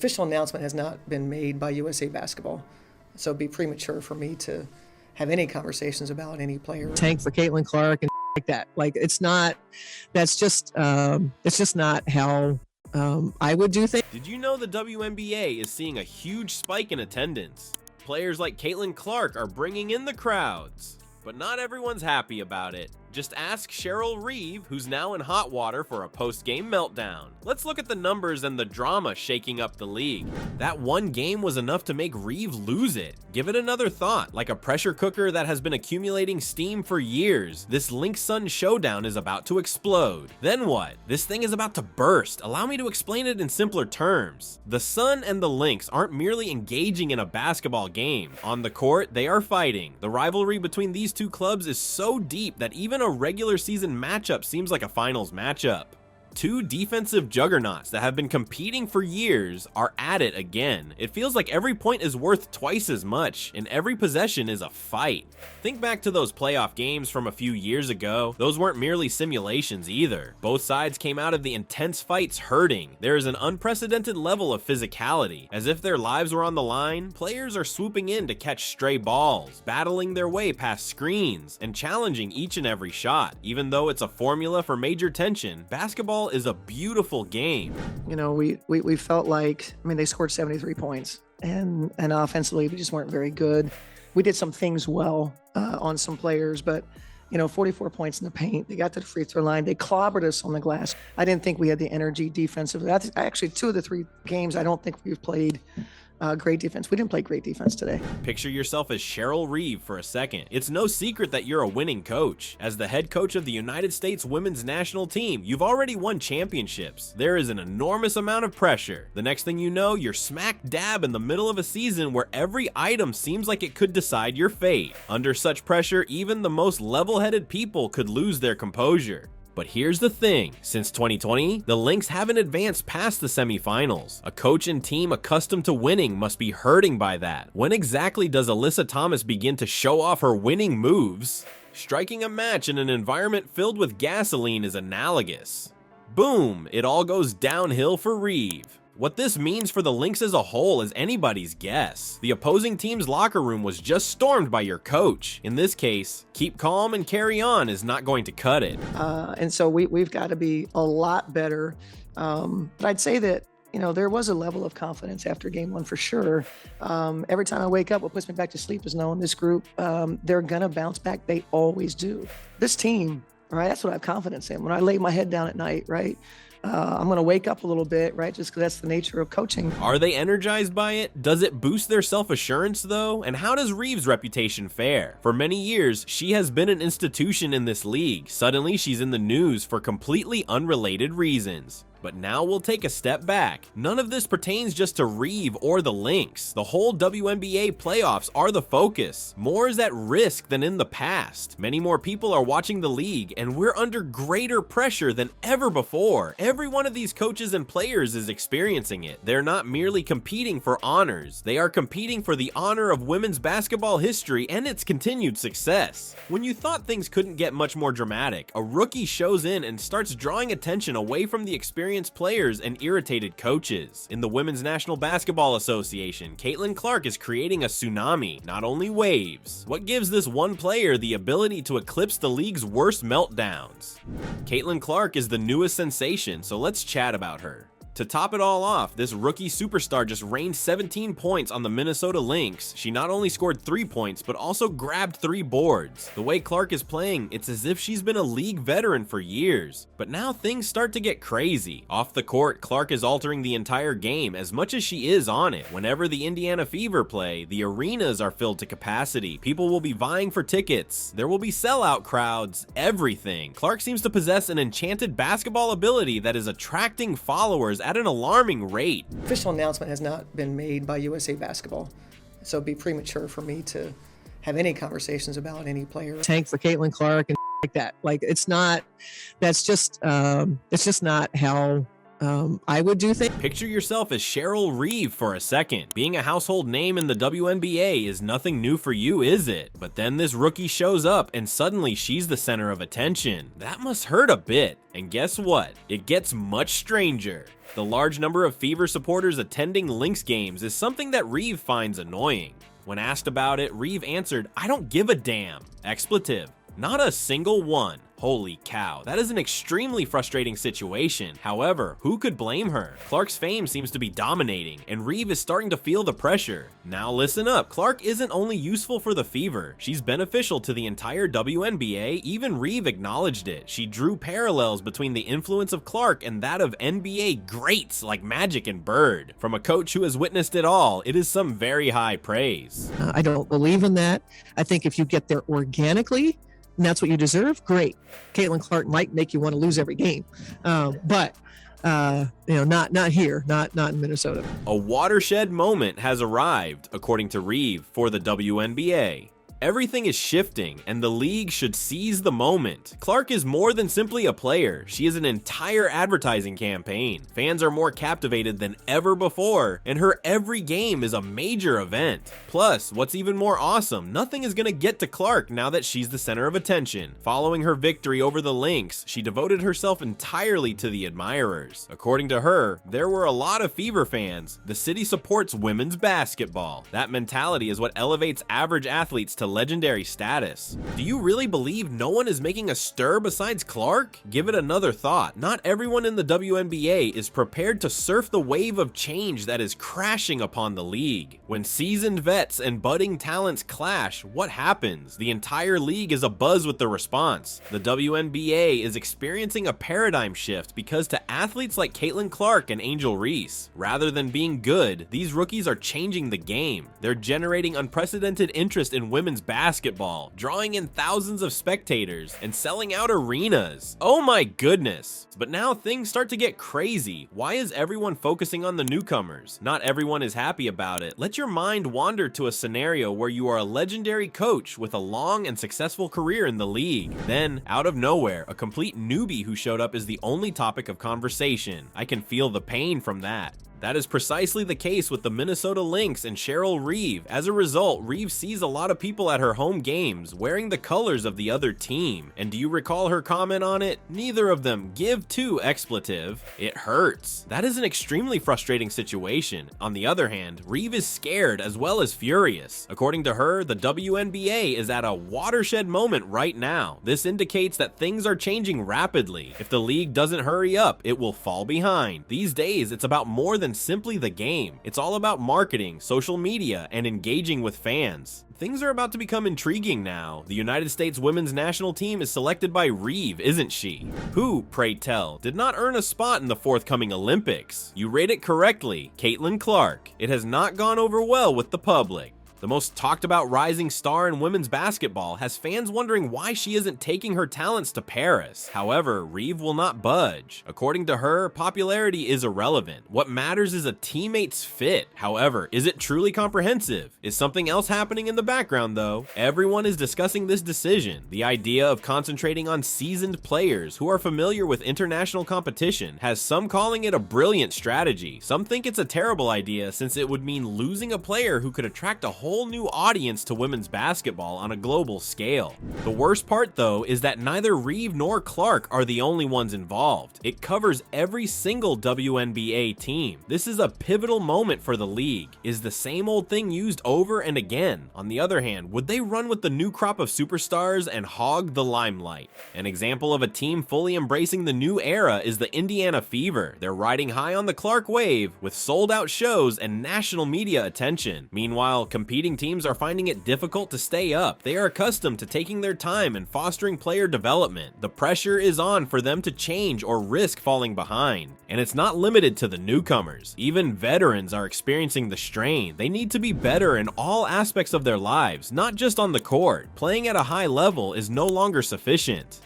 Official announcement has not been made by USA Basketball, so it'd be premature for me to have any conversations about any player. Tank for Caitlin Clark and like that. Like it's just not how I would do things. Did you know the WNBA is seeing a huge spike in attendance? Players like Caitlin Clark are bringing in the crowds, but not everyone's happy about it. Just ask Cheryl Reeve, who's now in hot water for a post-game meltdown. Let's look at the numbers and the drama shaking up the league. That one game was enough to make Reeve lose it. Give it another thought. Like a pressure cooker that has been accumulating steam for years, this Lynx Sun showdown is about to explode. Then what? This thing is about to burst. Allow me to explain it in simpler terms. The Sun and the Lynx aren't merely engaging in a basketball game. On the court, they are fighting. The rivalry between these two clubs is so deep that even a regular season matchup seems like a finals matchup. Two defensive juggernauts that have been competing for years are at it again. It feels like every point is worth twice as much, and every possession is a fight. Think back to those playoff games from a few years ago. Those weren't merely simulations either. Both sides came out of the intense fights hurting. There is an unprecedented level of physicality. As if their lives were on the line, players are swooping in to catch stray balls, battling their way past screens, and challenging each and every shot. Even though it's a formula for major tension, basketball is a beautiful game. You know, we felt like, I mean, they scored 73 points, and offensively we just weren't very good. We did some things well on some players, but 44 points in the paint. They got to the free throw line. They clobbered us on the glass. I didn't think we had the energy defensively. Actually, 2 of the 3 games, I don't think we've played great defense. We didn't play great defense today. Picture yourself as Cheryl Reeve for a second. It's no secret that you're a winning coach. As the head coach of the United States women's national team, you've already won championships. There is an enormous amount of pressure. The next thing you know, you're smack dab in the middle of a season where every item seems like it could decide your fate. Under such pressure, even the most level-headed people could lose their composure. But here's the thing, since 2020, the Lynx haven't advanced past the semifinals. A coach and team accustomed to winning must be hurting by that. When exactly does Alyssa Thomas begin to show off her winning moves? Striking a match in an environment filled with gasoline is analogous. Boom, it all goes downhill for Reeve. What this means for the Lynx as a whole is anybody's guess. The opposing team's locker room was just stormed by your coach. In this case, keep calm and carry on is not going to cut it. And so we've got to be a lot better. But I'd say that, there was a level of confidence after game 1 for sure. Every time I wake up, what puts me back to sleep is knowing this group, they're going to bounce back. They always do. This team, right, that's what I have confidence in. When I lay my head down at night, right, I'm going to wake up a little bit, right? Just because that's the nature of coaching. Are they energized by it? Does it boost their self-assurance though? And how does Reeve's reputation fare? For many years, she has been an institution in this league. Suddenly, she's in the news for completely unrelated reasons. But now we'll take a step back. None of this pertains just to Reeve or the Lynx. The whole WNBA playoffs are the focus. More is at risk than in the past. Many more people are watching the league, and we're under greater pressure than ever before. Every one of these coaches and players is experiencing it. They're not merely competing for honors. They are competing for the honor of women's basketball history and its continued success. When you thought things couldn't get much more dramatic, a rookie shows in and starts drawing attention away from the experienced players and irritated coaches. In the Women's National Basketball Association, Caitlin Clark is creating a tsunami, not only waves. What gives this one player the ability to eclipse the league's worst meltdowns? Caitlin Clark is the newest sensation, so let's chat about her. To top it all off, this rookie superstar just rained 17 points on the Minnesota Lynx. She not only scored 3 points, but also grabbed 3 boards. The way Clark is playing, it's as if she's been a league veteran for years. But now things start to get crazy. Off the court, Clark is altering the entire game as much as she is on it. Whenever the Indiana Fever play, the arenas are filled to capacity. People will be vying for tickets. There will be sellout crowds, everything. Clark seems to possess an enchanted basketball ability that is attracting followers at an alarming rate. Official announcement has not been made by USA Basketball, so it'd be premature for me to have any conversations about any player. Tank for Caitlin Clark and like that. Like it's just not how I would do things. Picture yourself as Cheryl Reeve for a second. Being a household name in the WNBA is nothing new for you, is it? But then this rookie shows up and suddenly she's the center of attention. That must hurt a bit. And guess what? It gets much stranger. The large number of Fever supporters attending Lynx games is something that Reeve finds annoying. When asked about it, Reeve answered, "I don't give a damn." Expletive. Not a single one. Holy cow, that is an extremely frustrating situation. However, who could blame her? Clark's fame seems to be dominating, and Reeve is starting to feel the pressure. Now listen up, Clark isn't only useful for the Fever, she's beneficial to the entire WNBA, even Reeve acknowledged it. She drew parallels between the influence of Clark and that of NBA greats like Magic and Bird. From a coach who has witnessed it all, it is some very high praise. I don't believe in that. I think if you get there organically, and that's what you deserve, great. Caitlin Clark might make you want to lose every game, but not here, not in Minnesota. A watershed moment has arrived, according to Reeve, for the WNBA. Everything is shifting, and the league should seize the moment. Clark is more than simply a player. She is an entire advertising campaign. Fans are more captivated than ever before, and her every game is a major event. Plus, what's even more awesome, nothing is gonna get to Clark now that she's the center of attention. Following her victory over the Lynx, she devoted herself entirely to the admirers. According to her, there were a lot of Fever fans. The city supports women's basketball. That mentality is what elevates average athletes to legendary status. Do you really believe no one is making a stir besides Clark? Give it another thought. Not everyone in the WNBA is prepared to surf the wave of change that is crashing upon the league. When seasoned vets and budding talents clash, what happens? The entire league is abuzz with the response. The WNBA is experiencing a paradigm shift because to athletes like Caitlin Clark and Angel Reese, rather than being good, these rookies are changing the game. They're generating unprecedented interest in women's basketball, drawing in thousands of spectators, and selling out arenas. Oh my goodness. But now things start to get crazy. Why is everyone focusing on the newcomers? Not everyone is happy about it. Let your mind wander to a scenario where you are a legendary coach with a long and successful career in the league. Then, out of nowhere, a complete newbie who showed up is the only topic of conversation. I can feel the pain from that. That is precisely the case with the Minnesota Lynx and Cheryl Reeve. As a result, Reeve sees a lot of people at her home games wearing the colors of the other team. And do you recall her comment on it? Neither of them give two expletive. It hurts. That is an extremely frustrating situation. On the other hand, Reeve is scared as well as furious. According to her, the WNBA is at a watershed moment right now. This indicates that things are changing rapidly. If the league doesn't hurry up, it will fall behind. These days, it's about more than simply the game. It's all about marketing, social media, and engaging with fans. Things are about to become intriguing now. The United States women's national team is selected by Reeve, isn't she? Who, pray tell, did not earn a spot in the forthcoming Olympics? You rate it correctly, Caitlin Clark. It has not gone over well with the public. The most talked about rising star in women's basketball has fans wondering why she isn't taking her talents to Paris. However, Reeve will not budge. According to her, popularity is irrelevant. What matters is a teammate's fit. However, is it truly comprehensive? Is something else happening in the background though? Everyone is discussing this decision. The idea of concentrating on seasoned players who are familiar with international competition has some calling it a brilliant strategy. Some think it's a terrible idea since it would mean losing a player who could attract a whole new audience to women's basketball on a global scale. The worst part though is that neither Reeve nor Clark are the only ones involved. It covers every single WNBA team. This is a pivotal moment for the league. Is the same old thing used over and again? On the other hand, would they run with the new crop of superstars and hog the limelight? An example of a team fully embracing the new era is the Indiana Fever. They're riding high on the Clark wave with sold out shows and national media attention. Meanwhile, competing teams are finding it difficult to stay up. They are accustomed to taking their time and fostering player development. The pressure is on for them to change or risk falling behind. And it's not limited to the newcomers. Even veterans are experiencing the strain. They need to be better in all aspects of their lives, not just on the court. Playing at a high level is no longer sufficient.